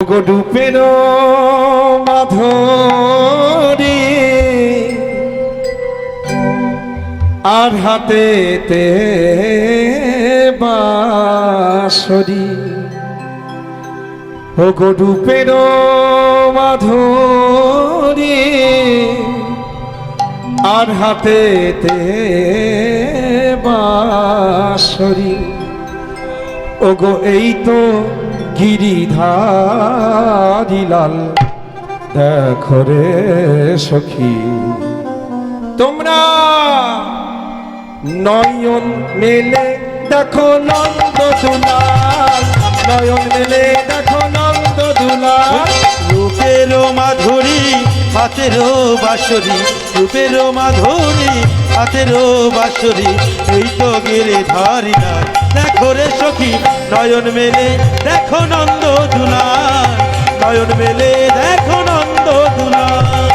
ডুপের মাধুরী আর হাতেতে বাঁশরি ও গো ডুপের মাধুরী আর হাতেতে বাঁশরি ও গো এই তো গিরিধারী লাল দেখো রে সখী তোমরা নয়ন মেলে দেখো নন্দ দুলাল নয়ন মেলে দেখো নন্দ দুলাল রূপের মাধুরী হাতের বাঁশরি রূপের মাধুরী হাতের বাঁশরি এই তো গিরিধারী লাল দেখো রে সখী নয়ন মেলে দেখো নন্দ দুলাল নয়ন মেলে দেখো নন্দ দুলাল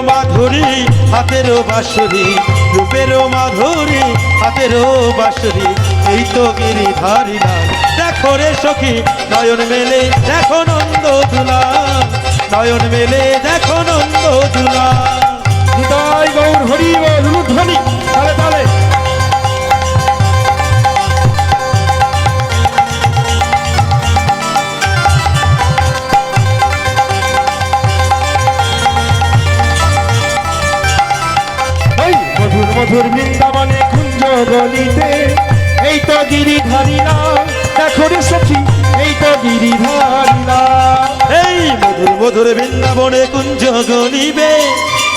মাধুরী হাতের বাঁশরি রূপের মাধুরী হাতের বাঁশরি এই তো গিরিধারী লাল দেখো রে সখী নয়ন মেলে দেখো নন্দ দুলাল নয়ন মেলে দেখো নন্দ দুলাল হৃদয় গৌর হরি বল ধ্বনি তালে তালে মধুর বৃন্দাবনে কুঞ্জ গলিতে এই তো গিরিধারী লাল দেখো রে সখী এই তো গিরিধারী লাল এই মধুর মধুর বৃন্দাবনে কুঞ্জ গলিবে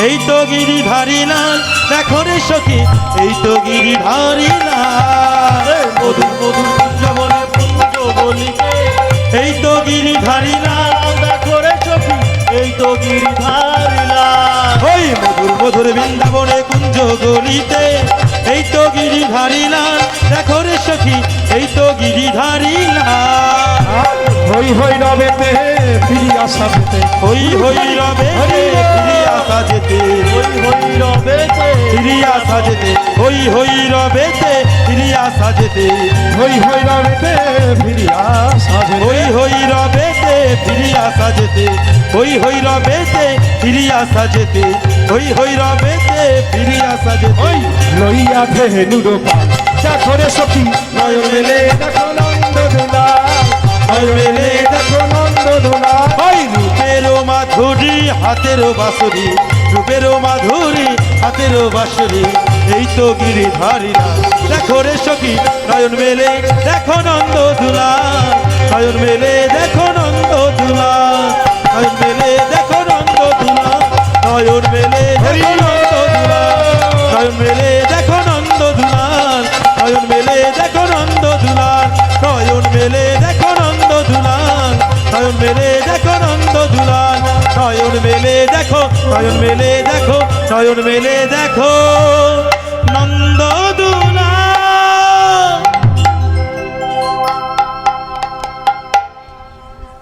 এই তো গিরিধারী লাল দেখো রে সখী এই তো গিরিধারী লাল মধুর মধুর বৃন্দাবনে কুঞ্জ গলিবে এই তো গিরিধারী লাল দেখো রে সখী এই তো গিরিধারী লাল ওই মধুর মধুর বৃন্দাবনে কুঞ্জ গলিতে এই তো গিরিধারী লাল দেখো রে সখী এই তো গিরিধারী লাল হই হই রবেতে ফিরিয়া সাজেতে হই হই রবে ফিরিয়া সাজেতে হই হই রবেতে ফিরিয়া সাজেতে হই হই রবেতে ফিরিয়া সাজেতে হই হই রবেতে ফিরিয়া সাজেতে হই হই রবেতে ফিরিয়া সাজেতে হই হই রবেতে ফিরিয়া সাজেতে হই হই রবেতে ফিরিয়া সাজেতে ওই লইয়া ধেনুর পাল দেখো রে সখী নয়ন মেলে দেখো নন্দ দুলাল নয়ন মেলে দেখো নন্দ দুলাল ওই রূপের মাধুরী হাতের বাঁশরি রূপের মাধুরী হাতের বাঁশরি এই তো গিরিধারী লাল দেখো রে সখী নয়ন মেলে দেখো নন্দ দুলাল নয়ন মেলে দেখো নন্দ দুলাল নয়ন মেলে দেখো নন্দ দুলাল নয়ন মেলে দেখো নন্দ দুলাল নয়ন মেলে দেখো নন্দ দুলাল নয়ন মেলে দেখো নন্দ দুলাল নয়ন মেলে দেখো নন্দ দুলাল নয়ন মেলে দেখো নন্দ দুলাল নয়ন মেলে দেখো নয়ন মেলে দেখো নয়ন মেলে দেখো নন্দ দুলাল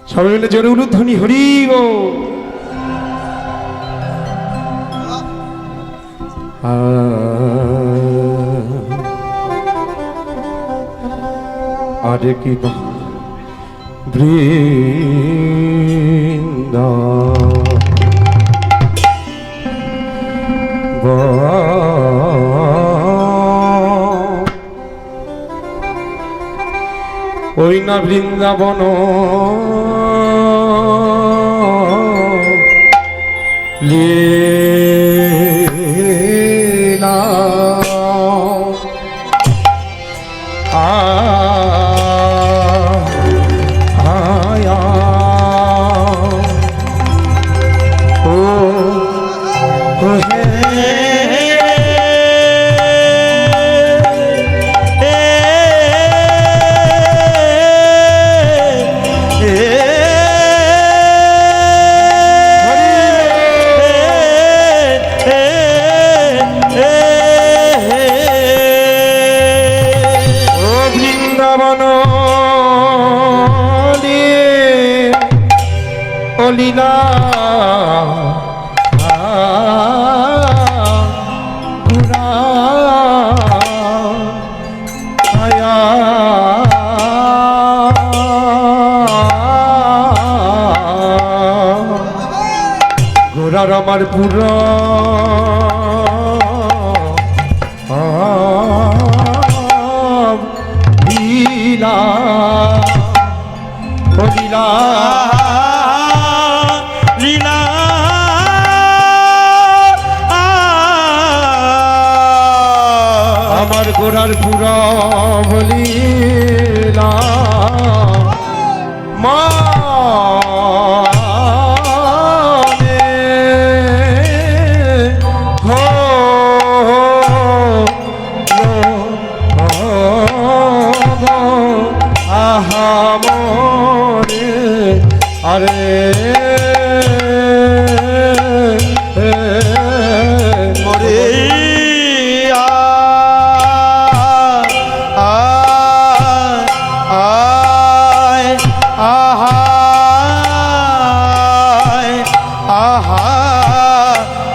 সবাই মিলে জোরে উলুধ্বনি হরি বল আরে কি বৃন্দা ওই না বৃন্দাবন লীলা আয়া ও হে লীলা ঘোরা আয়া ঘোরার আমার পুরা লীলা ও লীলা লীলা আমার গোড়ার পুরা লীলা মানে আহা মরে আরে মরে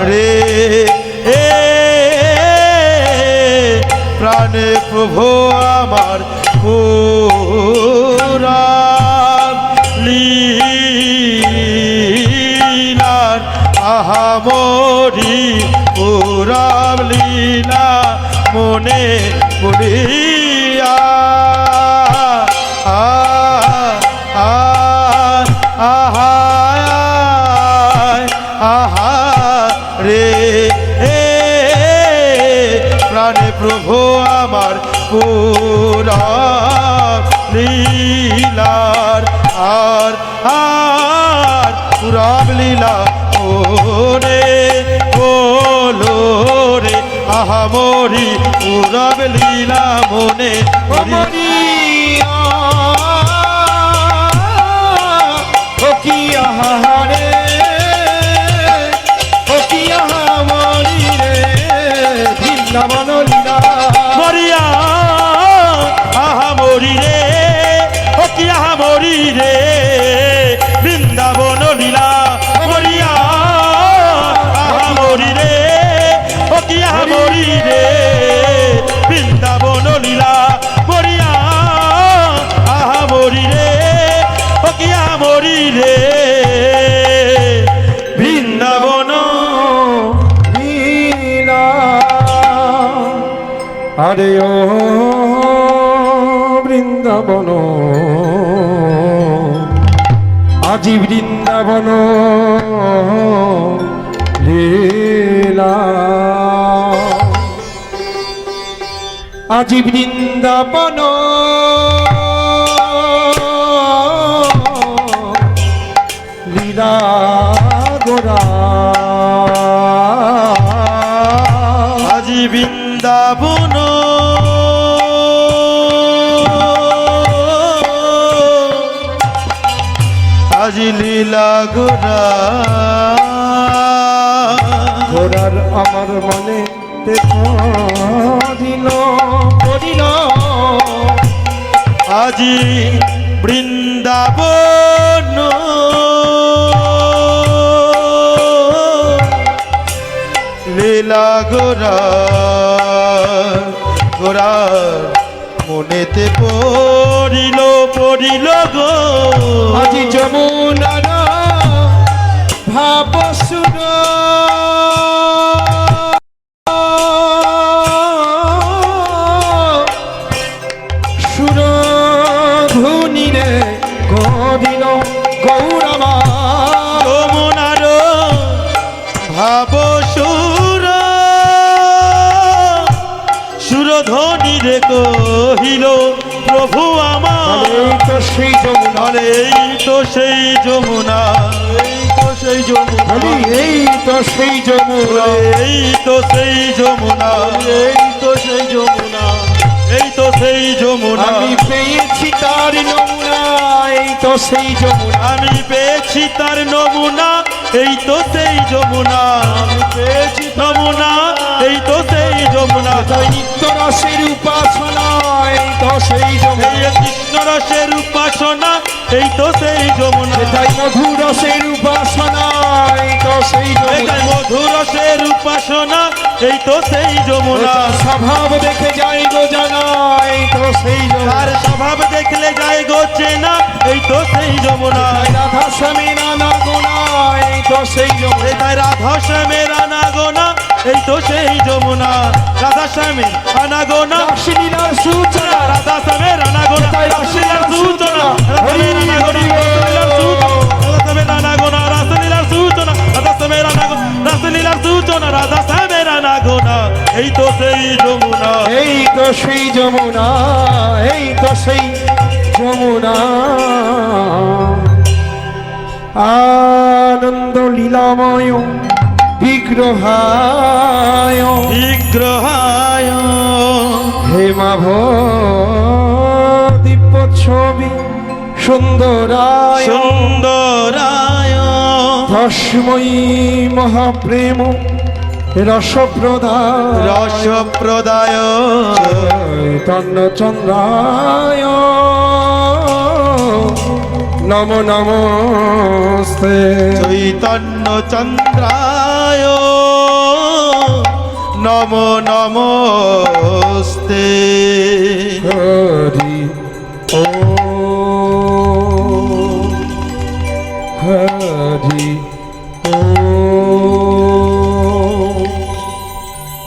রে প্রাণে প্রভু আমার পুরা লীলার আহামরি পুরা লীলা মনে পড়িয়া আহা রে প্রাণে প্রভু আমার পুরা লীলার আর পুরা লীলা ওরে বলো রে আহা মরি পুরা লীলা মনে মরিয়া ও কি আহারে ও কি আহামরি রে বৃন্দাবন লীলা মরিয়া আহা মরি রে ও কি আহা মরি রে বৃন্দাবন লীলা মরিয়া আহা মরি রে ও কি আহা মরি রে বৃন্দাবন লীলা মরিয়া আহা মরি রে ও কি আহা মরি রে বৃন্দাবন লীলা আরে ও বৃন্দাবন আজি বৃন্দাবন লীলা আজি বৃন্দাবন লীলা গোরা আজি বৃন্দাবন আজি লীলা গোরা ঘোড়ার আমার মনে পড়িল পড়িল আজি বৃন্দাবন লীলা গোরা গোরা মনেতে পড়িল পড়িল গো আজি যমুনার ভাব সুর সুর ধুনিরে গদিল গৌরমা যমুনার ভাব সুর সুরধ্বনি রে কহিল প্রভু আমার এই তো সেই যমুনা এই তো সেই যমুনা এই তো সেই যমুনা এই তো সেই যমুনা এই তো সেই যমুনা এই তো সেই যমুনা এই তো সেই যমুনা আমি পেয়েছি তার নমুনা এই তো সেই যমুনা আমি পেয়েছি তার নমুনা এই তো সেই যমুনা আমি পেয়েছি নমুনা এই তো সেই যমুনা তাই নিত্য রসের উপাসনা এই তো সেই যমুনা এই কৃষ্ণ রসের উপাসনা এই তো সেই যমুনা তাই মধুর রসের উপাসনা এই তো সেই যমুনা এটাই মধুর রসের উপাসনা এই তো সেই যমুনা তার স্বভাব দেখে যাই গো জানা এই তো সেই যমুনা তার স্বভাব দেখলে যায় গো চেনা এই তো সেই যমুনা রাধা স্বামী নানা গুণা এই তো সেই যমুনা এটাই রাধা শ্যামের আনাগোনা এই তো সেই যমুনা রাধা শ্যামের আনাগোনা রাসলীলার সূচনা রাধা শ্যামের আনাগোনা তাই রাসলীলার রাসলীলার সূচনা হরি হরি রাসলীলার সূচনা রাধা শ্যামের আনাগোনা রাসলীলার সূচনা রাধা শ্যামের আনাগোনা এই তো সেই যমুনা এই তো সেই যমুনা এই তো সেই যমুনা আনন্দ লীলাময় বিগ্রহায় বিগ্রহায় হেমাভ দিব্য ছবি সুন্দরায় সুন্দরায় রসময়ী মহাপ্রেম রসপ্রদায় রসপ্রদায় চৈতন্য চন্দ্রায় নম নমস্তে চৈতন্য চন্দ্রায় নম নমস্তে হরি ও হরি ও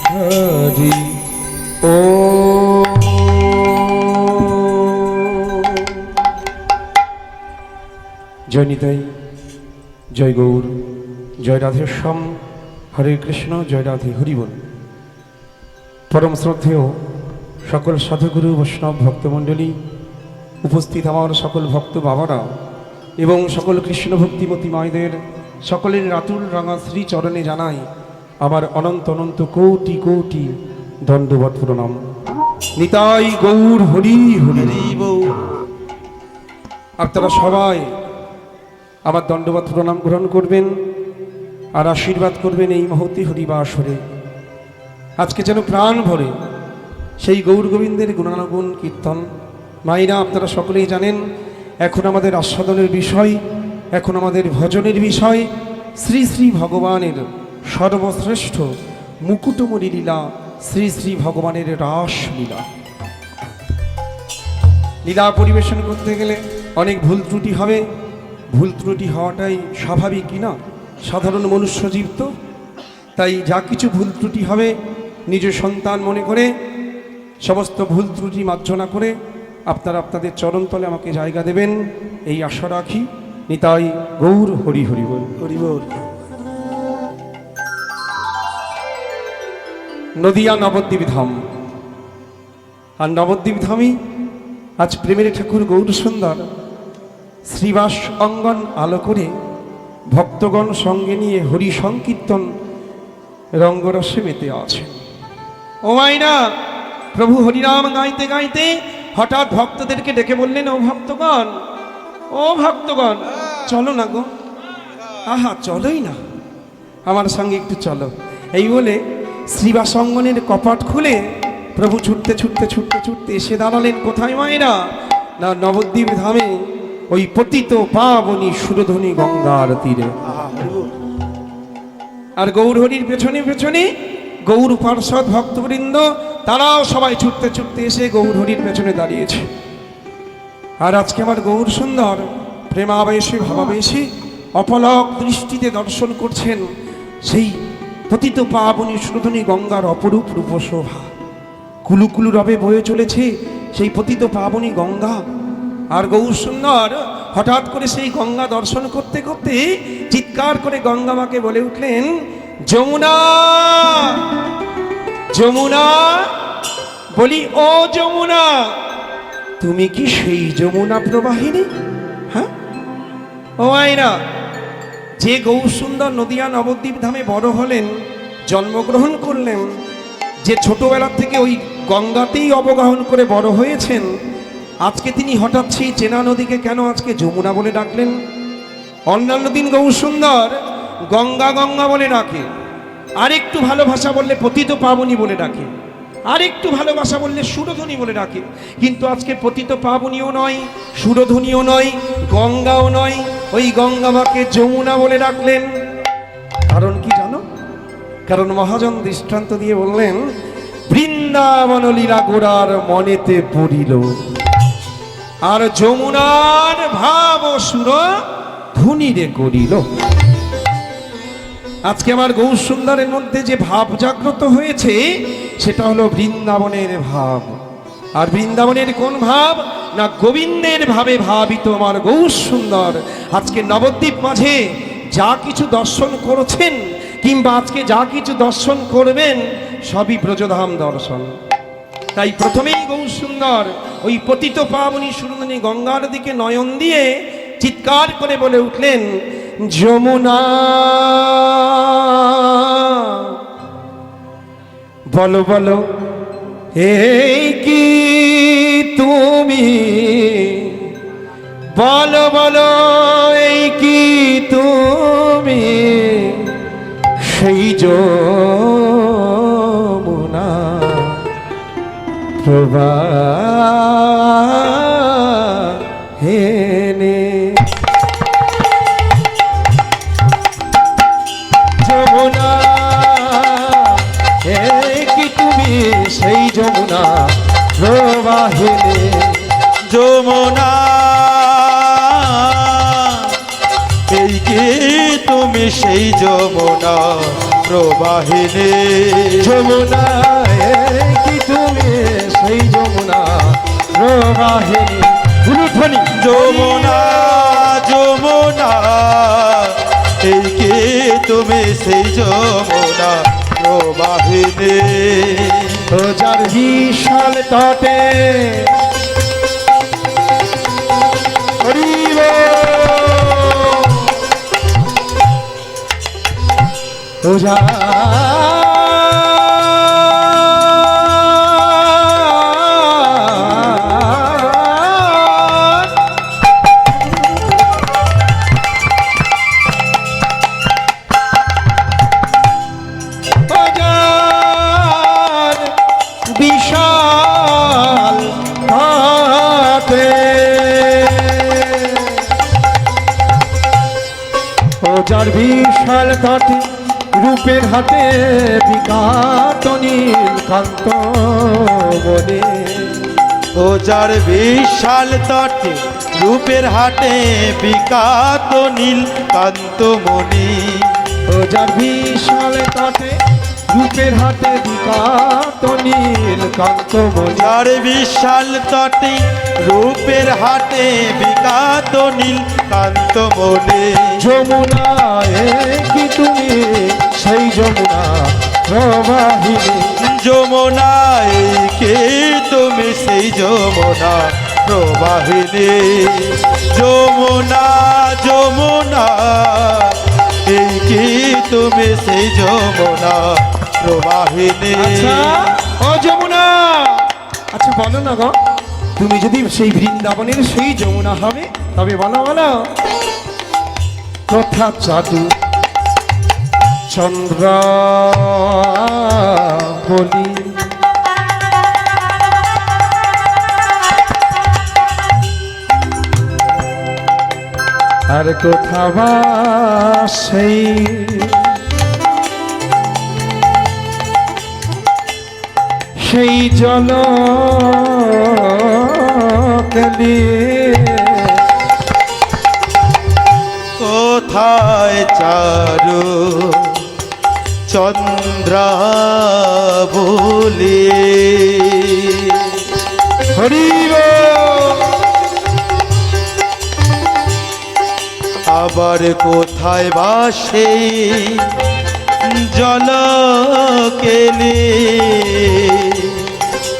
হরি ও জয় নিতাই জয় গৌর জয় রাধেশ্যাম হরে কৃষ্ণ জয় রাধে হরিবল পরম শ্রদ্ধেয় সকল সাধুগুরু বৈষ্ণব ভক্তমণ্ডলী উপস্থিত আমার সকল ভক্ত বাবারা এবং সকল কৃষ্ণ ভক্তিমতী মায়েদের সকলের রাতুল রাঙা শ্রীচরণে জানাই আমার অনন্ত অনন্ত কোটি কোটি দণ্ডবৎ প্রণাম নিতাই গৌর হরি হরি আপনারা সবাই আমার দণ্ডবৎ প্রণাম গ্রহণ করবেন আর আশীর্বাদ করবেন এই মুহূর্তে হরিবাসরে আজকে যেন প্রাণ ভরে সেই গৌর গোবিন্দের গুণানুগুণ কীর্তন মায়েরা আপনারা সকলেই জানেন এখন আমাদের আস্বাদনের বিষয় এখন আমাদের ভজনের বিষয় শ্রী শ্রী ভগবানের সর্বশ্রেষ্ঠ মুকুটমণি লীলা শ্রী শ্রী ভগবানের রাসলীলা লীলা পরিবেশন করতে গেলে অনেক ভুল ত্রুটি হবে ভুল ত্রুটি হওয়াটাই স্বাভাবিক কিনা সাধারণ মনুষ্যজীব তো তাই যা কিছু ভুল ত্রুটি হবে নিজ সন্তান মনে করে সমস্ত ভুল ত্রুটি মার্জনা করে আপনারা আপনাদের চরণতলে আমাকে জায়গা দেবেন এই আশা রাখি নিতাই গৌর হরি হরি বল হরি বল নদিয়া নবদ্বীপ ধাম আর নবদ্বীপ ধামই আজ প্রেমের ঠাকুর গৌর সুন্দর শ্রীবাস অঙ্গন আলো করে ভক্তগণ সঙ্গে নিয়ে হরি সংকীর্তন রঙ্গরসে মেতে আছে ও মাইনা প্রভু হরিনাম গাইতে গাইতে হঠাৎ ভক্তদেরকে ডেকে বললেন ও ভক্তগণ চলো না গো আহা চলোই না আমার সঙ্গে একটু চলো এই বলে শ্রীবাস অঙ্গনের কপাট খুলে প্রভু ছুটতে ছুটতে ছুটতে ছুটতে এসে দাঁড়ালেন কোথায় মায়েরা না নবদ্বীপ ধামে ওই পতিত পাবনী সুরধ্বনি গঙ্গার তীরে আর গৌর হরির পেছনে পেছনে গৌর পার্ষদ ভক্তবৃন্দ তারাও সবাই ছুটতে ছুটতে এসে গৌর হরির পেছনে দাঁড়িয়েছে আর আজকে আমার গৌর সুন্দর প্রেমাবেশে ভাবাবেশে অপলক দৃষ্টিতে দর্শন করছেন সেই পতিত পাবনী সুরধ্বনি গঙ্গার অপরূপ রূপশোভা কুলুকুলু রবে বয়ে চলেছে সেই পতিত পাবনী গঙ্গা আর গৌর সুন্দর হঠাৎ করে সেই গঙ্গা দর্শন করতে করতে চিৎকার করে গঙ্গা মাকে বলে উঠলেন যমুনা যমুনা বলি ও যমুনা তুমি কি সেই যমুনা প্রবাহিনী হ্যাঁ ও আয়না যে গৌর সুন্দর নদিয়া নবদ্বীপ ধামে বড় হলেন জন্মগ্রহণ করলেন যে ছোটবেলা থেকে ওই গঙ্গাতেই অবগাহন করে বড় হয়েছেন আজকে তিনি হঠাৎ সেই চেনা নদীকে কেন আজকে যমুনা বলে ডাকলেন অন্যান্য দিন গৌর সুন্দর গঙ্গা গঙ্গা বলে ডাকে আরেকটু ভালোবাসা বললে পতিত পাবনী বলে ডাকে, আরেকটু ভালোবাসা বললে সুরধ্বনি বলে ডাকে। কিন্তু আজকে পতিত পাবনীও নয়, সুরধ্বনিও নয়, গঙ্গাও নয়, ওই গঙ্গামাকে যমুনা বলে ডাকলেন। কারণ কি জানো? কারণ মহাজন দৃষ্টান্ত দিয়ে বললেন, বৃন্দাবন লীলা গোড়ার মনেতে পড়িল, আর যমুনার ভাব সুর ধুনিরে করিল। আজকে আমার গৌর সুন্দরের মধ্যে যে ভাব জাগ্রত হয়েছে সেটা হলো বৃন্দাবনের ভাব। আর বৃন্দাবনের কোন ভাব? না গোবিন্দের ভাবে ভাবিত আমার গৌর সুন্দর। আজকে নবদ্বীপ মাঝে যা কিছু দর্শন করেছেন, কিংবা আজকে যা কিছু দর্শন করবেন, সবই ব্রজধাম দর্শন। তাই প্রথমেই গৌর সুন্দর ওই পতিত পাবনী সুরধনী গঙ্গার দিকে নয়ন দিয়ে চিৎকার করে বলে উঠলেন, যমুনা বলো বলো এই কি তুমি, বলো বলো এই কি তুমি, সেই যমুনা প্রবাহিনী। যমুনা এই কি তুমি, সেই যমুনা প্রবাহিনী। যমুনা এই কি তুমি, সেই যমুনা প্রবাহিনী। যমুনা এই কি তুমি, সেই যমুনা প্রবাহিনী। গুরুধ্বনি যমুনা যমুনা এই কি তুমি, সেই যমুনা প্রবাহিনী। ও যার বিশাল তটে হরিব, ও যার বিশাল হাতে, ও যার বিশাল তটে রূপের হাতে বিকাত নীল কান্ত বনে। ও যার বিশাল তটে রূপের হাটে বিকাত নীল কান্ত মণি। ও যার বিশাল তটে রূপের হাতে বিকাত নীল কান্ত বনে। যার বিশাল তটে রূপের হাটে বিকাত নীল কান্ত মনে। যমুনা কি তুমি, সেই যমুনা প্রবাহিনী। যমুনা কে তুমি, সেই যমুনা প্রবাহিনী। যমুনা যমুনা এই কি তুমি, সেই যমুনা প্রবাহিনী। আচ্ছা ও যমুনা, আচ্ছা বলো না গো, তুমি যদি সেই বৃন্দাবনের সেই যমুনা হবে তবে বলো বলো, কথা চাঁদু চন্দ্র বলি, আর কোথা বা সেই সেই জল কেলি, কোথায় চারু চন্দ্রা বলি। হরিব আবার কোথায় বাসে জল কেলে।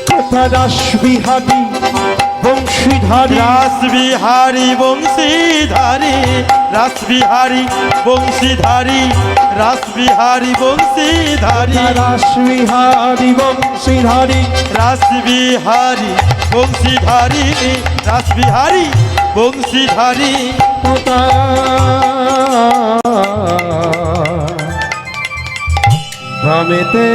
কথা রাস বিহারি বংশীধারী, রাস বিহারী বংশীধারী, রাস বিহারী বংশীধারী, রাস বিহারী বংশীধারী, রাস বিহারি বংশীধারী, রাস বিহারী বংশীধারী, রাস বিহারী বংশীধারী। ভামেতে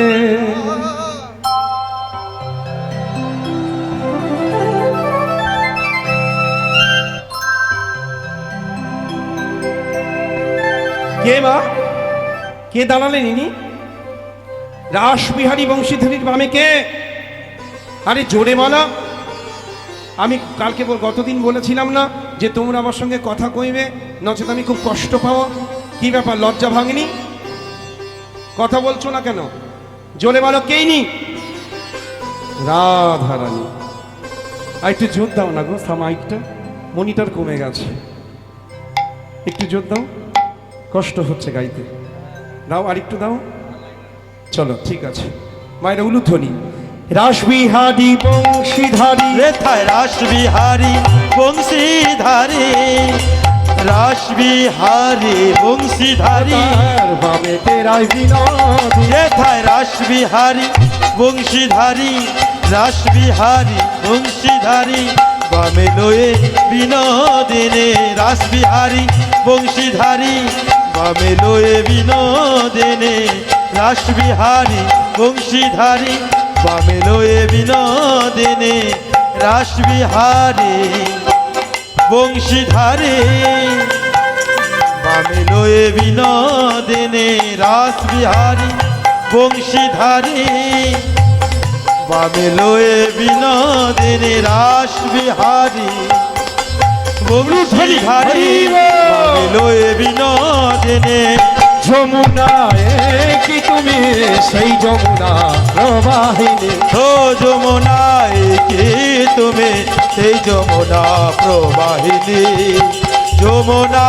কে মা, কে দাঁড়ালেন ইনি? রাসবিহারী বংশীধরীর বামে কে? আরে জোরে বলো। আমি কালকে গতদিন বলেছিলাম না যে তোমরা আমার সঙ্গে কথা কইবে, নচেত আমি খুব কষ্ট পাবো। কি ব্যাপার, লজ্জা ভাঙেনি? কথা বলছো না কেন? জোরে বলো, কেই নি? রাধারানী। আর একটু জোর দাও না গো, মাইকটা মনিটর কমে গেছে, একটু জোর দাও, কষ্ট হচ্ছে গাইতে। দাও, আর একটু দাও। চলো ঠিক আছে, মায়ের উলুধ্বনি। রাসবিহারী বংশীধারী, রেথায় রাসবিহারী বংশীধারী, রাসবিহারী বংশীধারী, বামে তেরাই বিনোদ। রেথায় রাসবিহারী বংশীধারী, রাসবিহারী বংশীধারী, বামে লয়ে বিনোদিনে, রাসবিহারী বংশীধারী, বামে লয়ে বিনোদিনে, রাসবিহারী বংশীধারী, বামে লয়ে বিনোদিনে, রাসবিহারী বংশীধারী, বামে লয়ে বিনোদিনে, রাসবিহারী বংশীধারী, বামে লয়ে বিনোদিনে, রাসবিহারী বংশীধারী, বামে লয়ে বিনোদিনে। যমুনা কি তুমি সেই যমুনা প্রবাহিনী, ও যমুনায় কি তুমি সেই যমুনা প্রবাহিনী, যমুনা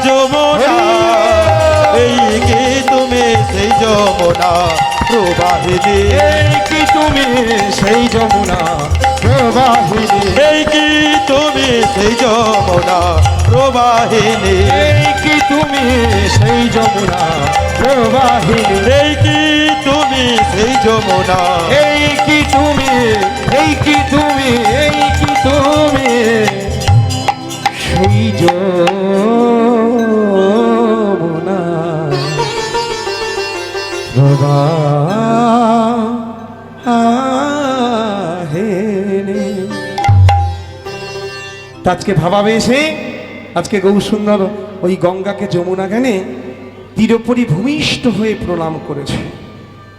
যমুনা এই কি তুমি সেই যমুনা প্রবাহিনী, এই কি তুমি সেই যমুনা প্রবাহিনী, এই কি তুমি সেই যমুনা প্রবাহিনী, এই কি তুমি সেই যমুনা প্রবাহিনী, এই কি তুমি সেই যমুনা, এই কি তুমি, এই কি তুমি, এই কি তুমি সেই যমুনা প্রবাহিনী। আজকে ভাবাবে এসে, আজকে গৌরসুন্দর ওই গঙ্গাকে যমুনা জ্ঞানে তীরোপরি ভূমিষ্ঠ হয়ে প্রণাম করেছে।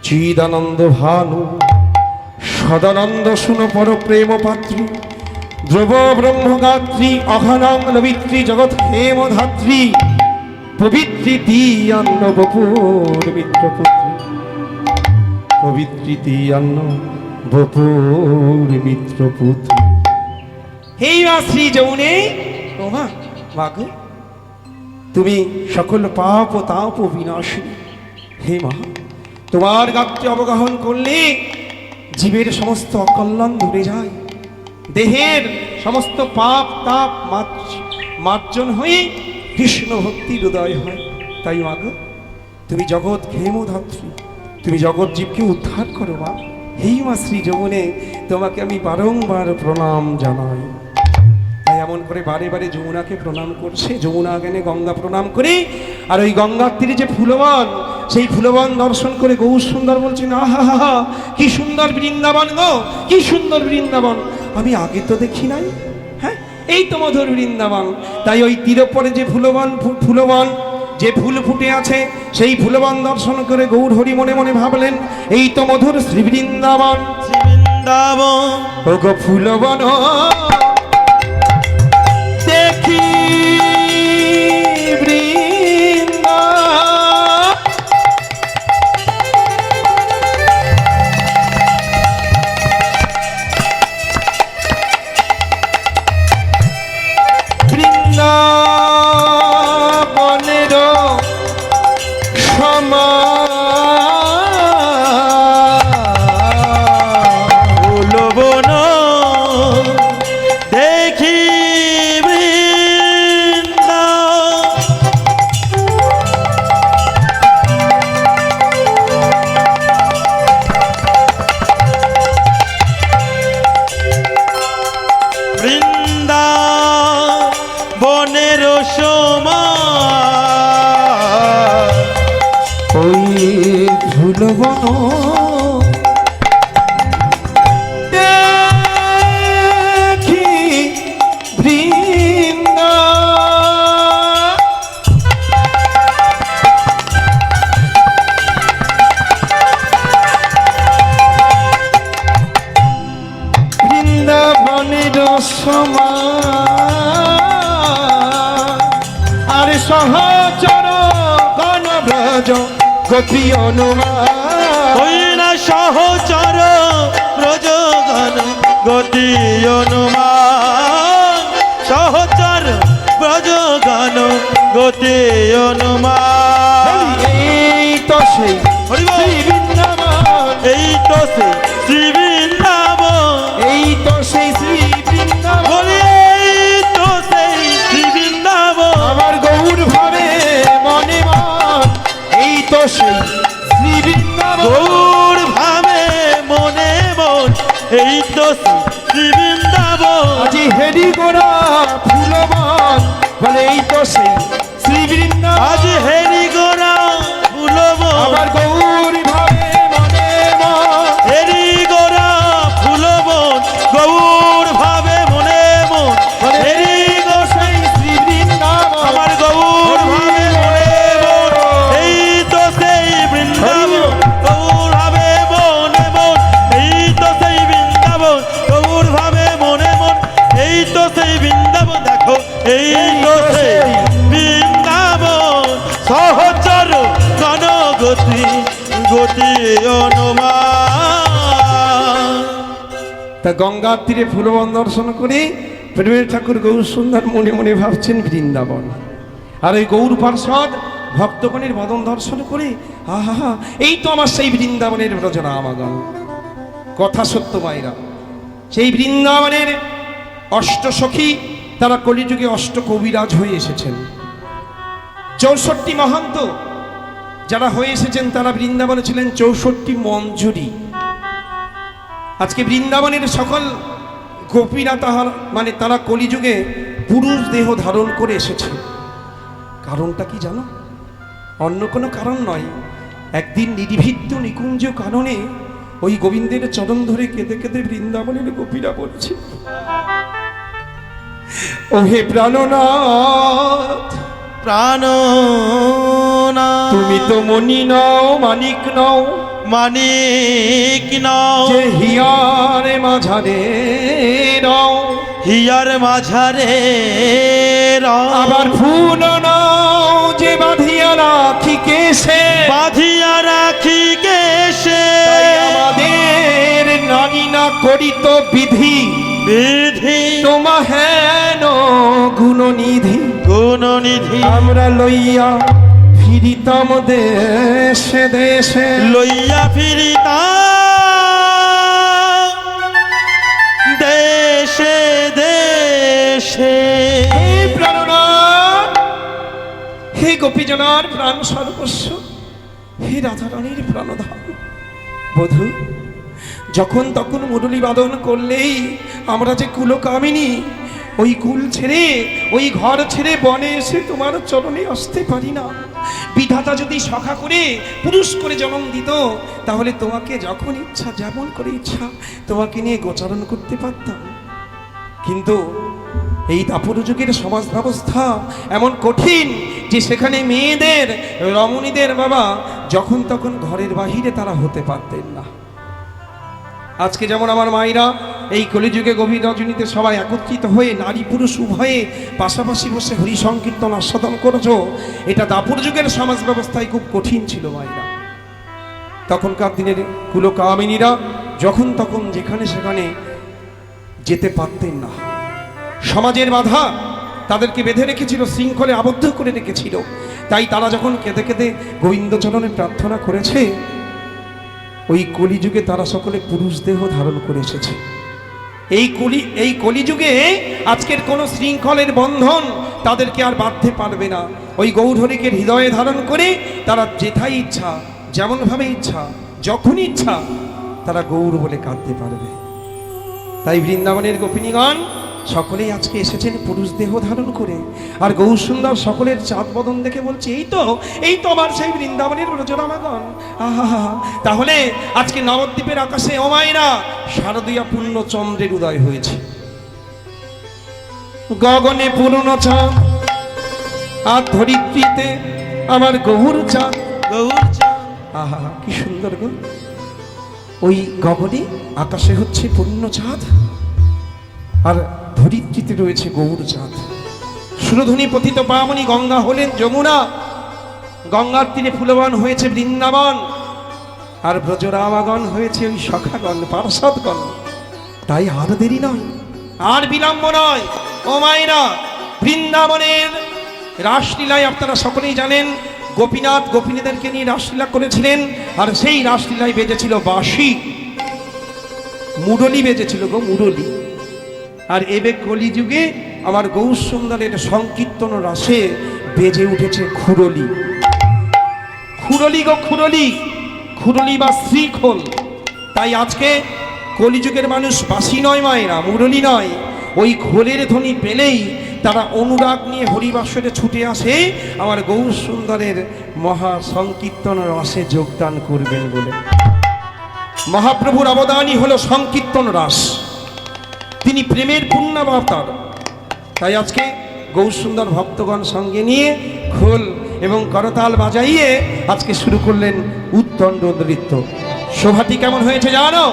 চিদানন্দ ভানু সদানন্দ শুনো পর প্রেম পাত্রী, ধ্রুব ব্রহ্মগাত্রী অঘনাং লবিত্রী জগৎ হেমধাত্রী, পবিত্রীতি অন্ন বপুর মিত্রপুত্রী, পবিত্রীতি অন্ন বপুর মিত্রপুত্রী। হে মা শ্রী যমুনে, ও মা, মাগো তুমি সকল পাপ ও তাপ ও বিনাশিনী। হে মা, তোমার গাত্রে অবগাহন করলে জীবের সমস্ত অকল্যাণ দূরে যায়, দেহের সমস্ত পাপ তাপ মার্জন হয়ে কৃষ্ণ ভক্তির উদয় হয়। তাই মাগো তুমি জগৎ ক্ষেমধাত্রী, তুমি জগৎ জীবকে উদ্ধার করো মা। হে মা শ্রী যমুনে, তোমাকে আমি বারংবার প্রণাম জানাই। তাই এমন করে বারে বারে যমুনাকে প্রণাম করছে, যমুনা জ্ঞানে গঙ্গা প্রণাম করে। আর ওই গঙ্গার তীরে যে ফুলবন, সেই ফুলবন দর্শন করে গৌর সুন্দর বলছেন, আহা হা হা, কি সুন্দর বৃন্দাবন গো, কি সুন্দর বৃন্দাবন, আমি আগে তো দেখি নাই। হ্যাঁ, এই তো মধুর বৃন্দাবন। তাই ওই তীরপরে যে ফুলবন যে ফুল ফুটে আছে, সেই ফুলবন দর্শন করে গৌর হরি মনে মনে ভাবলেন, এই তো মধুর শ্রী বৃন্দাবন। বৃন্দাবন ও গো ফুলবন দেখি বৃন্দাবনের সমা ফুলবন দেখি বৃন্দা, বৃন্দা বনের সমা, ওই ফুলবন ভুবন দেখি বৃন্দা বৃন্দাবনের সমান আর সহচর গণব্রজ গোপী অনুমান ওই না সহচর ব্রজগণ গতি অনুমান সহচর ব্রজগণ গতি অনুমান এই তো সেই হরি বল। শ্রী বৃন্দাবন এই তো সে শ্রী বৃন্দাবন এই তো সেই শ্রী বৃন্দাবন বলি এই তো সেই শ্রী বৃন্দাবন আমার গৌর ভাবে মনে মন এই তো সেই শ্রী বৃন্দাবন গৌর ভাবে মনে মন এই তো শ্রী বৃন্দাবন আজি হেরি গোড়া ফুলবন বলে এই তো সেই শ্রী বৃন্দাবন আজ হেরি গোরা ফুলব আমার গৌর ভাবে মনে মন হেরি গোরা ফুলব গৌর ভাবে মনে মন বলে হেরি এই তো সেই শ্রী বৃন্দাবন আমার গৌর ভাবে মনে মন এই তো সেই বৃন্দাবন গৌর ভাবে মনে মন এই তো সেই বৃন্দাবন গৌর ভাবে মনে মন এই তো সেই বৃন্দাবন দেখো এই তো সেই বৃন্দাবন সহচর গণগতি গতি অনুমান তা গঙ্গার তীরে ফুলবন দর্শন করে প্রেমের ঠাকুর গৌর সুন্দর মনে মনে ভাবছেন বৃন্দাবন আর ওই গৌর পার্ষদ ভক্তগণের বদন দর্শন করে আহা এই তো আমার সেই বৃন্দাবনের রচনা আমাগণ কথা সত্য মায়েরা সেই বৃন্দাবনের অষ্টসখী তারা কলিযুগে অষ্ট কবিরাজ হয়ে এসেছেন 64 মহান্ত যারা হয়ে এসেছেন তারা বৃন্দাবনে ছিলেন 64 মঞ্জুরি আজকে বৃন্দাবনের সকল গোপীরা তাহার মানে তারা কলিযুগে পুরুষ দেহ ধারণ করে এসেছে কারণটা কি জানো অন্য কোনো কারণ নয় একদিন নির্ভীত নিকুঞ্জ কারণে ওই গোবিন্দের চরণ ধরে কেঁদে কেঁদে বৃন্দাবনের গোপীরা বলেছে ও হে প্রাণনাথ প্রাণ তুমি তো মণি নও মানিক নও মানিক নাও যে হিয়ারে মাঝারে নও হিয়ার মাঝারে আবার ফুল নাও যে বাঁধিয়া রাখি কেশে বাঁধিয়া রাখি কেশে তাই আমাদের নারী না করিত বিধি বিধি তোমা হেন গুণনিধি গুণনিধি আমরা লইয়া ফিরিতাম দেশে দেশে লইয়া ফিরিতা দেশে দেশে হে প্রাণনাথ হে গোপীজনার প্রাণ সর্বস্ব হে রাধারানীর প্রাণধাম বধূ যখন তখন মুরলী বাদন করলেই আমরা যে কুলকামিনী ওই কুল ছেড়ে ওই ঘর ছেড়ে বনে এসে তোমার চরণে আসতে পারি না বিধাতা যদি সখা করে পুরুষ করে জন্ম দিত তাহলে তোমাকে যখন ইচ্ছা যেমন করে ইচ্ছা তোমাকে নিয়ে গোচারণ করতে পারতাম কিন্তু এই দাপর যুগের সমাজ ব্যবস্থা এমন কঠিন যে সেখানে মেয়েদের রমণীদের বাবা যখন তখন ঘরের বাহিরে তারা হতে পারতেন না আজকে যেমন আমার মায়েরা এই কলিযুগে গভীর রজনীতে সবাই একত্রিত হয়ে নারী পুরুষ উভয়ে পাশাপাশি বসে হরি সংকীর্তন আস্বাদন করেছো এটা দাপুর যুগের সমাজ ব্যবস্থায় খুব কঠিন ছিল মায়েরা তখনকার দিনের কুলকামিনীরা যখন তখন যেখানে সেখানে যেতে পারতেন না সমাজের বাধা তাদেরকে বেঁধে রেখেছিল শৃঙ্খলে আবদ্ধ করে রেখেছিল তাই তারা যখন কেঁদে কেঁদে গোবিন্দচরণে প্রার্থনা করেছে ওই কলিযুগে তারা সকলে পুরুষ দেহ ধারণ করে এসেছে এই কলিযুগে আজকের কোনো শৃঙ্খলের বন্ধন তাদেরকে আর বাঁধতে পারবে না ওই গৌরহরিকে হৃদয়ে ধারণ করে তারা যেথায় ইচ্ছা যেমনভাবে ইচ্ছা যখন ইচ্ছা তারা গৌর বলে কাঁদতে পারবে তাই বৃন্দাবনের গোপিনীগণ সকলেই আজকে এসেছেন পুরুষ দেহ ধারণ করে, আর গৌর সুন্দর সকলের চাঁদ বদন দেখে বলছে এই তো আমার সেই বৃন্দাবনের ব্রজরামাগণ। আহা, তাহলে আজকে নবদ্বীপের আকাশে ও মায়েরা শারদীয়া পূর্ণ চন্দ্রের উদয় হয়েছে, গগনে পূর্ণ চাঁদ, আর ধরিত্রীতে আমার গৌর চাঁদ। গৌর চাঁদ। আহা, কি সুন্দর গো! ওই গগনে আকাশে হচ্ছে পূর্ণ চাঁদ, আর ধরিত্রীতে রয়েছে গৌর চাঁদ। সুরধুনী পতিত পাবনী গঙ্গা হলেন যমুনা, গঙ্গার তীরে ফুলবান হয়েছে বৃন্দাবন, আর ব্রজরামাগণ হয়েছে ওই সখাগণ, পার্ষদগণ। তাই আর দেরি নয়, আর বিলম্ব নয়। ও মায়েরা, বৃন্দাবনের রাসলীলায় আপনারা সকলেই জানেন, গোপীনাথ গোপিনীদেরকে নিয়ে রাসলীলা করেছিলেন, আর সেই রাসলীলায় বেজেছিল বাঁশি, মুরলী বেজেছিল গো, মুরলী। আর এবে কলিযুগে আমার গৌর সুন্দরের সংকীর্তন রাসে বেজে উঠেছে খুরলি। খুরলি গো, খুরলি, খুরলি বা শ্রীখোল। তাই আজকে কলিযুগের মানুষ বাঁশি নয় মায়েরা, মুরলী নয়, ওই খোলের ধ্বনি পেলেই তারা অনুরাগ নিয়ে হরিবাসরে ছুটে আসে আমার গৌর সুন্দরের মহা সংকীর্তন রসে যোগদান করবেন বলে। মহাপ্রভুর অবদানই হলো সংকীর্তন রাস, তিনি প্রেমের পূর্ণাবতার। তাই আজকে গৌর সুন্দর ভক্তগণ সঙ্গে নিয়ে খোল এবং করতাল বাজাইয়ে আজকে শুরু করলেন উদ্দণ্ড নৃত্য। শোভাটি কেমন হয়েছে জানো?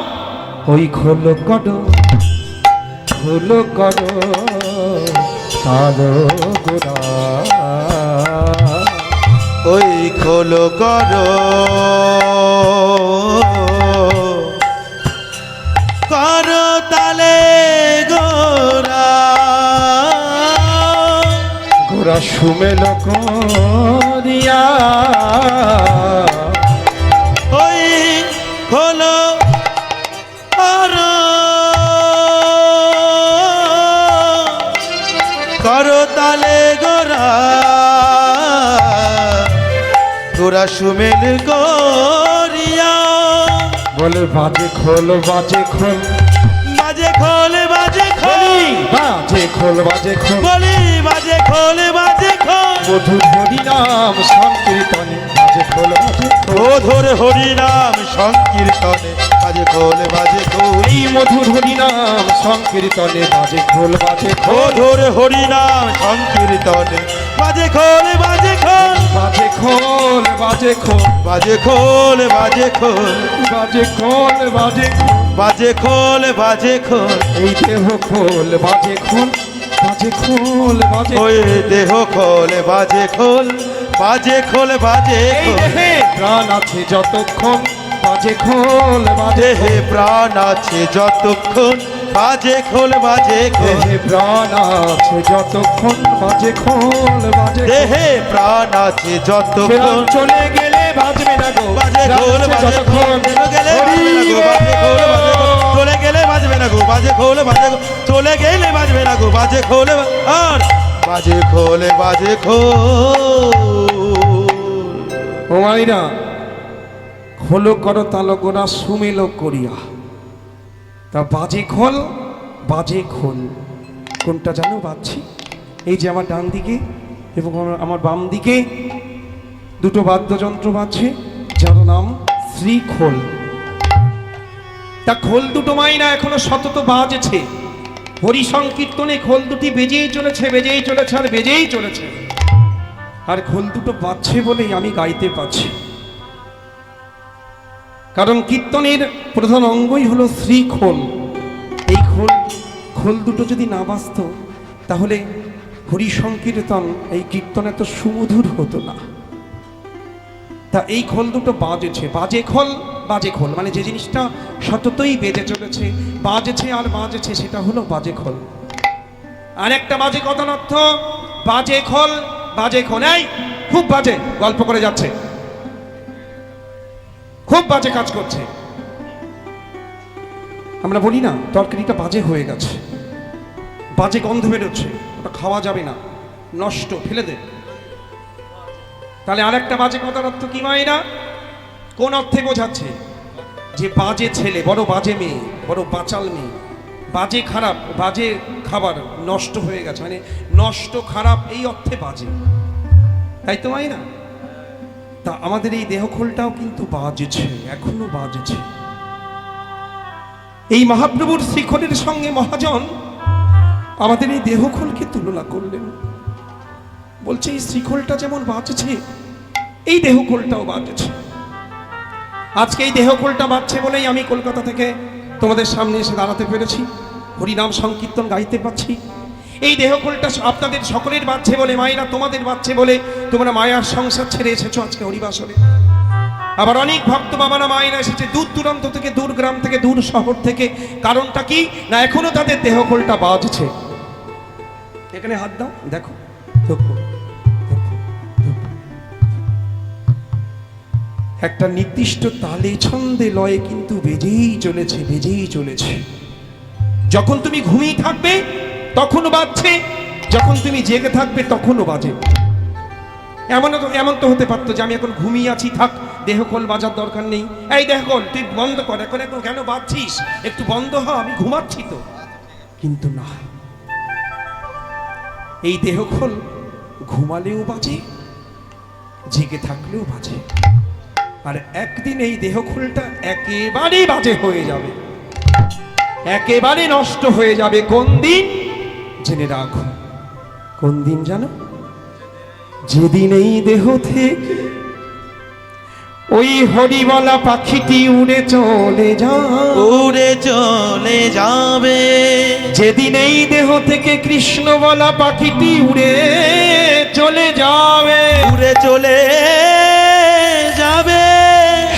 ওই খোল কড, খোল কড কালো গোরা, ওই খোল কর কর তালে গোরা, গোরা সুমেল করিয়া, ওই খোল কর কর তালে গোরা, গোরা সুমেল করিয়া। বলে বাজে খোল, বাজে খোল, বাজে খোল, বাজে খোল, বাজে খোল, বাজে খোল, বলি বাজে খোল, বাজে খোল, মধুর হরিনাম সংকীর্তনে বাজে খোল, বাজে খোল, মধুর হরিনাম সংকীর্তনে বাজে খোল, বাজে খোল, এই মধুর হরিনাম সংকীর্তনে বাজে খোল, বাজে খোল, মধুর হরিনাম সংকীর্তনে বাজে খোল, বাজে খোল, বাজে খোল, বাজে খোল, বাজে খোল, বাজে খোল, বাজে খোল, বাজে খোল, বাজে খোল, বাজে খোল, এই দেহ খোল, বাজে খোল, বাজে খোল, বাজে ওই দেহ খোল, বাজে খোল, বাজে খোল, বাজে এই খোল, দেহে প্রাণ আছে যতক্ষণ, বাজে খোল, বাজে দেহে প্রাণ আছে যতক্ষণ, বাজে খোল, বাজে খোল, দেহে প্রাণ আছে যতক্ষণ, বাজে খোল, বাজে খোল। দেহে প্রাণ আছে যতক্ষণ, প্রাণ চলে গেলে বাজবে না গো, বাজে খোল, বাজে খোল, চলে গেলে বাজবে না গো, বাজে খোল, বাজে খোল, চলে গেলে বাজবে না গো, বাজে খোল, আর বাজে খোল, বাজে খোল। ও মাইরা, খোলো করো তালো গোনা সুমেলো করিয়া, তা বাজে খোল, বাজে খোল, কোনটা জানো বাজছি? এই যে আমার ডান দিকে এবং আমার বাম দিকে দুটো বাদ্যযন্ত্র বাজছে, যার নাম শ্রীখোল। তা খোল দুটো মাইনা এখনো সতত বাজছে, হরি সংকীর্তনে খোল দুটি বেজেই চলেছে, বেজেই চলেছে, আর বেজেই চলেছে। আর খোল দুটো বাজছে বলেই আমি গাইতে পাচ্ছি, কারণ কীর্তনের প্রধান অঙ্গই হলো শ্রীখোল। এই খোল দুটো যদি না বাজত তাহলে হরি সংকীর্তন, এই কীর্তন এত সুমধুর হতো না। তা এই খোল দুটো বাজেছে, বাজে খোল, বাজে খোল, মানে যে জিনিসটা সততই বেজে চলেছে, বাজেছে আর বাজেছে, সেটা হলো বাজে খোল। আর একটা বাজে কথার অর্থ বাজে খোল, বাজে খোল, এই খুব বাজে গল্প করে যাচ্ছে, খুব বাজে কাজ করছে। আমরা বলি না তরকারিটা বাজে হয়ে গেছে, বাজে গন্ধ বেরোচ্ছে, ওটা খাওয়া যাবে না, নষ্ট, ফেলে দে। তাহলে আরেকটা বাজে কথার অর্থ কি মায়েরা? কোন অর্থে বোঝাচ্ছে? যে বাজে ছেলে, বড় বাজে মেয়ে, বড় বাচাল মেয়ে, বাজে খারাপ, বাজে খাবার নষ্ট হয়ে গেছে, মানে নষ্ট খারাপ এই অর্থে বাজে, তাই তো মাইনা? তা আমাদের এই দেহখোলটাও কিন্তু বাজছে, এখনো বাজছে। এই মহাপ্রভুর শিখরের সঙ্গে মহাজন আমাদের এই দেহখোলকে তুলনা করলেন, বলছে এই শিখলটা যেমন বাজছে এই দেহখোলটাও বাজছে। আজকে এই দেহখোলটা বাজছে বলেই আমি কলকাতা থেকে তোমাদের সামনে এসে দাঁড়াতে পেরেছি, হরিনাম সংকীর্তন গাইতে পারছি। এই দেহখোলটা আপনাদের সকলের বাজছে বলে, মায়েরা তোমাদের বাজছে বলে তোমরা মায়ার সংসার ছেড়ে এসেছো আজকে হরিবাসরে। আবার অনেক ভক্ত বাবারা মায়েরা এসেছে দূর দূরান্ত থেকে, দূর গ্রাম থেকে, দূর শহর থেকে। কারণটা কি না, এখনো তাদের দেহখোলটা বাজছে। এখানে হাত দাও, দেখো দেখো, একটা নির্দিষ্ট তালে ছন্দে লয়ে কিন্তু বেজেই চলেছে, বেজেই চলেছে। যখন তুমি ঘুমিয়ে থাকবে তখনও বাজছে, যখন তুমি জেগে থাকবে তখনও বাজে। এমন তো হতে পারতো যে আমি এখন ঘুমিয়ে আছি, থাক দেহখোল বাজার দরকার নেই, এই দেহখোল তুই বন্ধ কর, এখন এখন কেন বাজছিস, একটু বন্ধ হ, আমি ঘুমাচ্ছি তো। কিন্তু না, এই দেহখোল ঘুমালেও বাজে, জেগে থাকলেও বাজে। আর একদিন এই দেহখোলটা একেবারে বাজে হয়ে যাবে, একেবারে নষ্ট হয়ে যাবে। কোন দিন জেনে রাখো, কোন দিন জানো? যেদিন এই দেহ থেকে ওই হরিবলা পাখিটি উড়ে চলে উড়ে চলে যাবে, যেদিন এই দেহ থেকে কৃষ্ণ বলা পাখিটি উড়ে চলে যাবে, উড়ে চলে যাবে,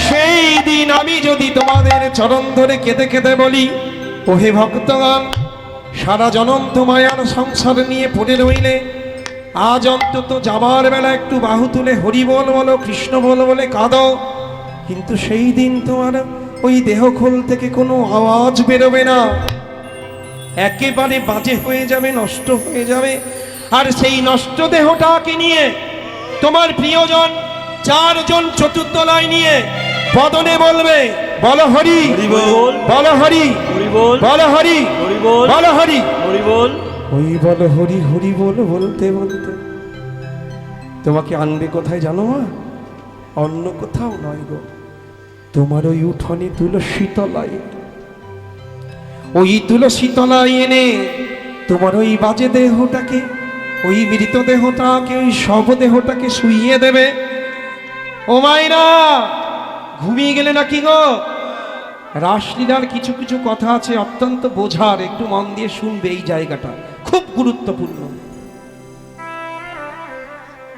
সেই দিন আমি যদি তোমাদের চরণ ধরে কেঁদে কেঁদে বলি, ওহে ভক্তগণ, সারা জনম তো মায়ার সংসার নিয়ে পড়ে রইলে, আজ অন্তত যাবার বেলা একটু বাহু তুলে হরি বল বলো, কৃষ্ণ বল বলে কাঁদো, কিন্তু সেই দিন তোমার ওই দেহখোল থেকে কোনো আওয়াজ বেরোবে না, একেবারে বাজে হয়ে যাবে, নষ্ট হয়ে যাবে। আর সেই নষ্ট দেহটাকে নিয়ে তোমার প্রিয়জন চারজন চতুর্তলায় নিয়ে বদনে বলবে, বলো হরি, বলো হরি, বলো হরি, বলো হরি, ওই বলো হরি, হরি বল বলতে বলতে তোমাকে আনবে কোথায় জানো মা? অন্য কোথাও নয় গো, তোমার ওই উঠোনে তুলসী তলায়, ওই তুলসী তলায় এনে তোমার ওই বাজে দেহটাকে, ওই মৃত দেহটাকে, ওই শব দেহটাকে শুইয়ে দেবে। ও মাইরা, ঘুমিয়ে গেলে নাকি গো? রাসলীলার কিছু কিছু কথা আছে অত্যন্ত বোঝার, একটু মন দিয়ে শুনবে, এই জায়গাটা খুব গুরুত্বপূর্ণ।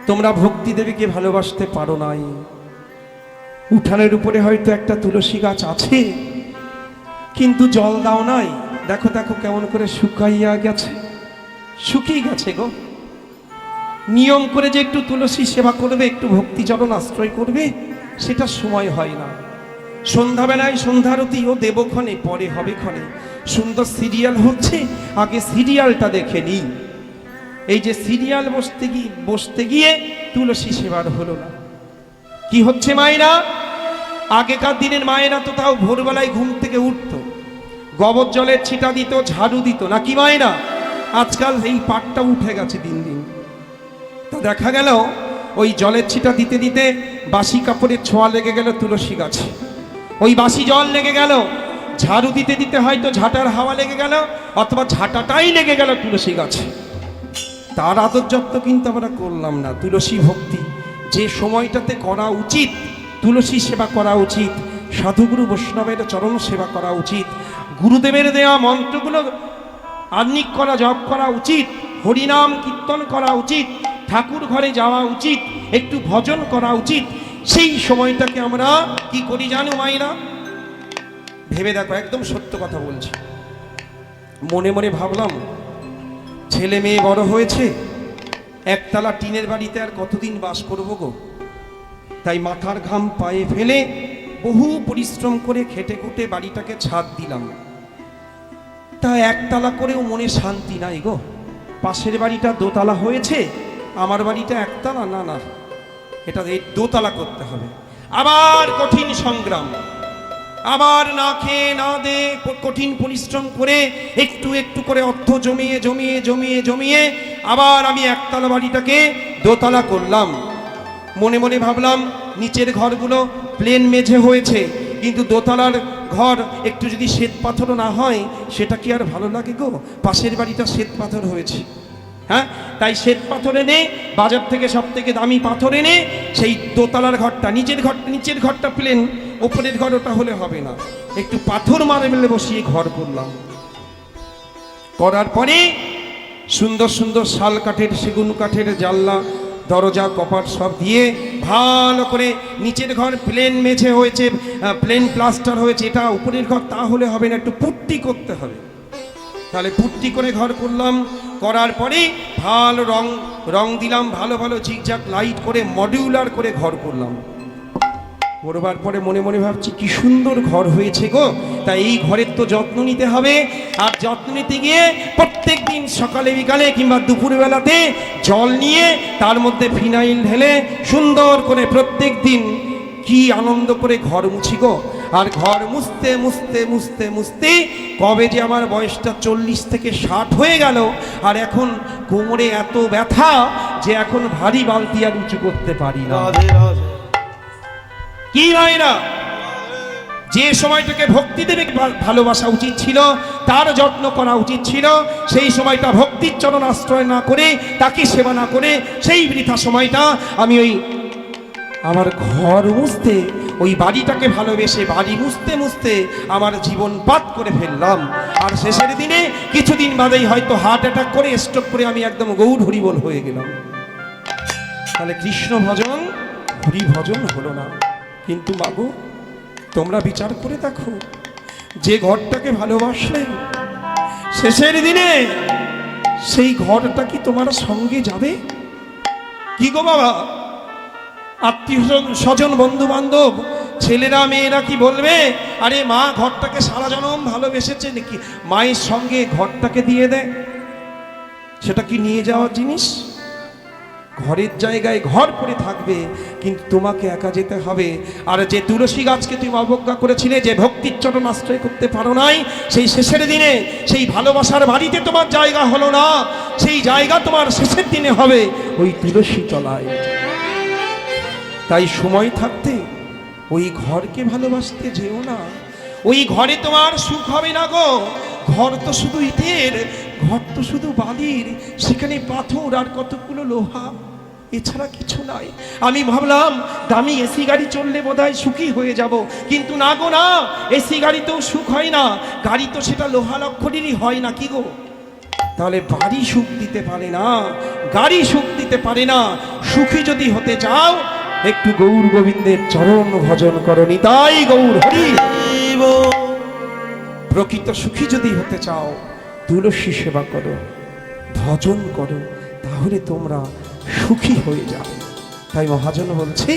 তোমরা ভক্তি দেবীকে ভালোবাসতে পারো নাই, উঠানের উপরে হয়তো একটা তুলসী গাছ আছে, কিন্তু জল দাও নাই, দেখো দেখো কেমন করে শুকাইয়া গেছে, শুকিয়ে গেছে গো। নিয়ম করে যে একটু তুলসী সেবা করবে, একটু ভক্তি চরণ আশ্রয় করবে, সেটা সময় হয় না। সন্ধ্যাবেলায় সন্ধ্যারতি ও দেবক্ষণে, পরে হবে ক্ষণে, সুন্দর সিরিয়াল হচ্ছে, আগে সিরিয়ালটা দেখে নিই। এই যে সিরিয়াল বসতে গিয়ে তুলসী সেবার হলো না। কি হচ্ছে মায়েরা? আগেকার দিনের মায়েরা তো তাও ভোরবেলায় ঘুম থেকে উঠতো, গোবর জলের ছিটা দিত, ঝাড়ু দিত, নাকি মায়েরা? আজকাল এই পাটটা উঠে গেছে দিন দিন। তো দেখা গেল ওই জলের ছিটা দিতে দিতে বাসি কাপড়ের ছোঁয়া লেগে গেল তুলসী গাছে, ওই বাসি জল লেগে গেল, ঝাড়ু দিতে দিতে হয়তো ঝাঁটার হাওয়া লেগে গেল, অথবা ঝাঁটাটাই লেগে গেল তুলসী গাছে। তার আদর যত্ন কিন্তু আমরা করলাম না। তুলসী ভক্তি যে সময়টাতে করা উচিত, তুলসী সেবা করা উচিত, সাধুগুরু বৈষ্ণবের চরণ সেবা করা উচিত, গুরুদেবের দেওয়া মন্ত্রগুলো আহ্নিক করা, জপ করা উচিত, হরিনাম কীর্তন করা উচিত, ঠাকুর ঘরে যাওয়া উচিত, একটু ভজন করা উচিত। সেই সময়টাকে আমরা কি করি জানো মাইরা? ভেবে দেখো, একদম সত্য কথা বলছি। মনে মনে ভাবলাম, ছেলে মেয়ে বড় হয়েছে, একতলা টিনের বাড়িতে আর কতদিন বাস করবো গো। তাই মাথার ঘাম পায়ে ফেলে বহু পরিশ্রম করে খেটে খুঁটে বাড়িটাকে ছাদ দিলাম। তা একতলা করেও মনে শান্তি নাই গো। পাশের বাড়িটা দোতলা হয়েছে, আমার বাড়িটা একতলা, না না, এটা এই দোতলা করতে হবে। আবার কঠিন সংগ্রাম, আবার না খেয়ে না দে কঠিন পরিশ্রম করে একটু একটু করে অর্থ জমিয়ে জমিয়ে জমিয়ে জমিয়ে আবার আমি একতলা বাড়িটাকে দোতলা করলাম। মনে মনে ভাবলাম নিচের ঘরগুলো প্লেন মেঝে হয়েছে, কিন্তু দোতলার ঘর একটু যদি শ্বেত পাথরও না হয় সেটা কি আর ভালো লাগে গো? পাশের বাড়িটা শ্বেত পাথর হয়েছে, হ্যাঁ, তাই শ্বেত পাথর এনে বাজার থেকে সব থেকে দামি পাথর এনে সেই দোতলার ঘরটা, নিচের ঘরটা প্লেন, ওপরের ঘর ওটা হলে হবে না, একটু পাথর মার্বেলে বসিয়ে ঘর করলাম। করার পরে সুন্দর সুন্দর শাল কাঠের সেগুন কাঠের জানলা দরজা কপাট সব দিয়ে ভালো করে, নিচের ঘর প্লেন মেঝে হয়েছে, প্লেন প্লাস্টার হয়েছে, এটা উপরের ঘর তা হলে হবে না, একটু পুট্টি করতে হবে। তাহলে পুট্টি করে ঘর করলাম। করার পরে ভালো রং দিলাম, ভালো ভালো ঝিকঝাক লাইট করে মডিউলার করে ঘর করলাম। করবার পরে মনে মনে ভাবছি কি সুন্দর ঘর হয়েছে গো, তাই এই ঘরের তো যত্ন নিতে হবে। আর যত্ন নিতে গিয়ে প্রত্যেক দিন সকালে বিকালে কিংবা দুপুরবেলাতে জল নিয়ে তার মধ্যে ফিনাইল ঢেলে সুন্দর করে প্রত্যেক দিন কি আনন্দ করে ঘর মুছি গো। আর ঘর মুছতে মুছতে মুছতে মুছতে কবে যে আমার বয়সটা 40 থেকে 60 হয়ে গেল, আর এখন কোমরে এত ব্যথা যে এখন ভারী বালতি আর উঁচু করতে পারি না। কি ভাইরা, যে সময়টাকে ভক্তি দেবে ভালোবাসা উচিত ছিল, তার যত্ন করা উচিত ছিল, সেই সময়টা ভক্তির চরণ আশ্রয় না করে, তাকে সেবা না করে, সেই বৃথা সময়টা আমি ওই আমার ঘর মুছতে, ওই বাড়িটাকে ভালোবেসে বাড়ি মুছতে মুছতে আমার জীবন পাত করে ফেললাম। আর শেষের দিনে কিছুদিন বাদেই হয়তো হার্ট অ্যাটাক করে স্ট্রোক করে আমি একদম গৌর হরিবোল হয়ে গেলাম। তাহলে কৃষ্ণ ভজন হরি ভজন হলো না। কিন্তু মাগো, তোমরা বিচার করে দেখো, যে ঘরটাকে ভালোবাসলে শেষের দিনে সেই ঘরটা কি তোমার সঙ্গে যাবে? কি গো বাবা, আত্মীয় স্বজন বন্ধু বান্ধব ছেলেরা মেয়েরা কি বলবে? আরে মা ঘরটাকে সারা জনম ভালোবেসেছে, নাকি মায়ের সঙ্গে ঘরটাকে দিয়ে দেয়? সেটা কি নিয়ে যাওয়ার জিনিস? ঘরের জায়গায় ঘর পড়ে থাকবে, কিন্তু তোমাকে একা যেতে হবে। আর যে তুলসী গাছকে তুমি অবজ্ঞা করেছিলে, যে ভক্তির চরণ আশ্রয় করতে পারো নাই, সেই শেষের দিনে সেই ভালোবাসার বাড়িতে তোমার জায়গা হলো না, সেই জায়গা তোমার শেষের দিনে হবে ওই তুলসী তলায়। তাই সময় থাকতে ওই ঘরকে ভালোবাসতে যেও না। ওই ঘরে তোমার সুখ হবে না গো। ঘর তো শুধু ইটের, ঘর তো শুধু বালির, সেখানে পাথর আর কতগুলো লোহা, এছাড়া কিছু নাই। আমি ভাবলাম দামি এসি গাড়ি চললে বোধহয় সুখী হয়ে যাব, কিন্তু না গো না, এসি গাড়িতেও সুখ হয় না, গাড়ি তো সেটা লোহা লক্ষণেরই হয় না কি গো। তাহলে বাড়ি সুখ দিতে পারে না, গাড়ি সুখ দিতে পারে না। সুখী যদি হতে চাও একটু গৌর গোবিন্দের চরণ ভজন করো, নিতাই গৌর হরি। প্রকৃত সুখী যদি হতে চাও তুলসী সেবা করো, ভজন করো, তাহলে তোমরা সুখী হয়ে যাবে। তাই মহাজন বলছে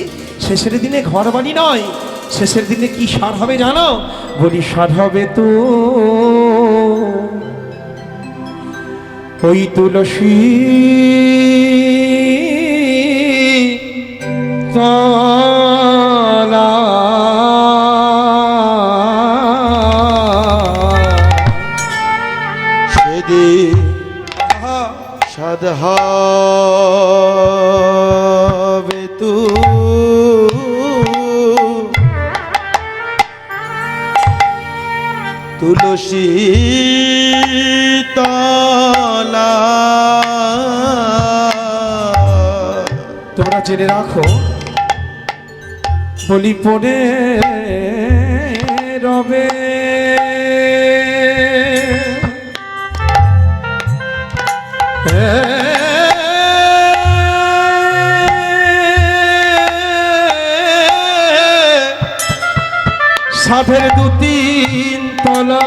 শেষের দিনে ঘর বাড়ি নয়, শেষের দিনে কি সার হবে জানো? বলি সার হবে তো ওই তুলসী তলা। সেদিন সাদ হবে তু তুলসী তলা। তোমরা জেনে রাখো, বলি পড়ে রবে সাধের 2-3 তলা।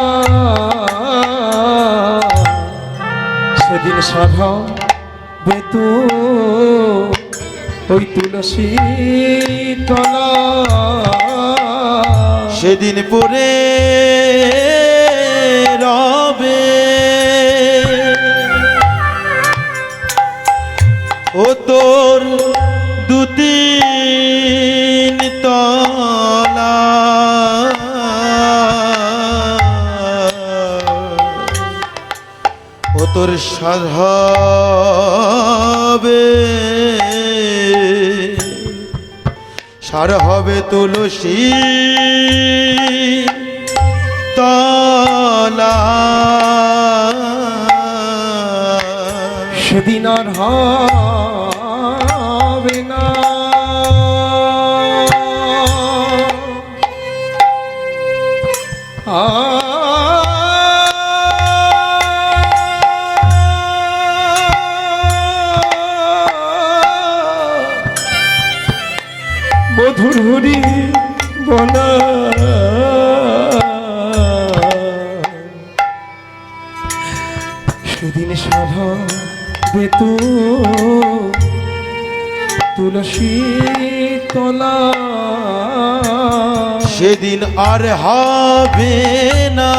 সেদিন সাধা বেতু ওই তুলসী তলা। সেদিন পরে রবে ও তোর 2-3 তলা। তোর সার হবে তুলসী তলা সেদিন আর হবে না মধুর হরি বলা সেদিন সাধা বেতু তুলসী তলা সেদিন আর হবে না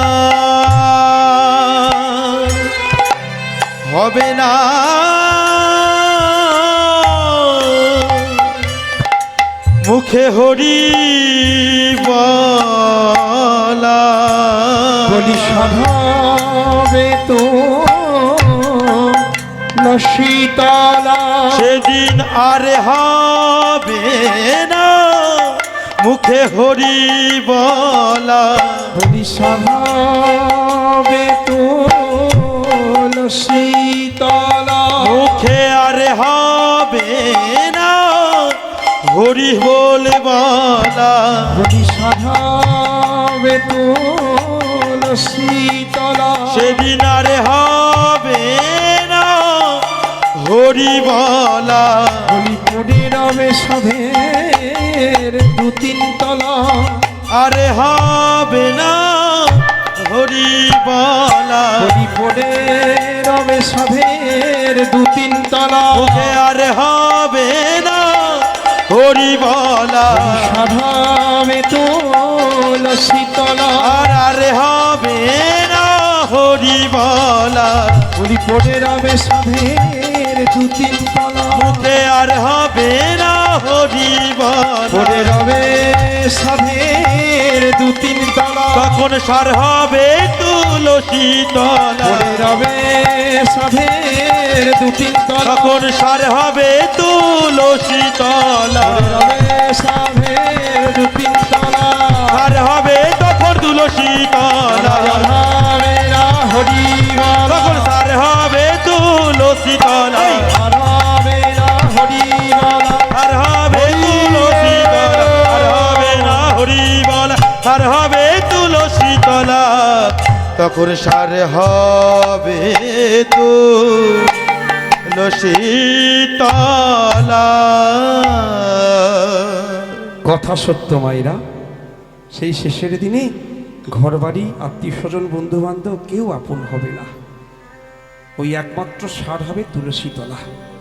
হবে না মুখে হরি বলা বলি সাধা বেতু শীতলা সেদিন আর হবে না মুখে হরি বলা বলি সাধা বেতু শীতলা মুখে আর হবে না হরি বলে বলা বলি সাধা বেতু শীতলা সেদিন আর হবে না হরি বলা বলি পড়ে রবে সাধের দু তিন তলা আরে হবে না হরি বলা বলি পড়ে রবে সাধের দু তিন তলা মুখে আর হবে না হরি বলা সাধা বেতু শীতলা আর আরে হবে না হরি বলা বলি পড়ে রবে সাধের দু তিন তলা মুখে আর হবে না হরি বলা পড়ে রবে সাধের দু তিন তলা তখন সার হবে তুলসী তলা পড়ে রবে সাধের দু তিন তলা তখন সার হবে তুলসী তলা পড়ে রবে সাধের দু তিন তলা সার হবে তখন তুলসী তলা রাধা মেরা হরি তখন সার হবে তুলসী তলা রাধা মেরা হরি আর হবে তুলসী তলা আর হবে না হরি বলা আর হবে তুলসী তলা তখন সার হবে তুলসী তলা কথা সত্য মায়েরা সেই শেষের দিনে ঘরবাড়ি আত্মীয় স্বজন বন্ধু বান্ধব কেউ আপন হবে না, ওই একমাত্র সার হবে তুলসী তলা।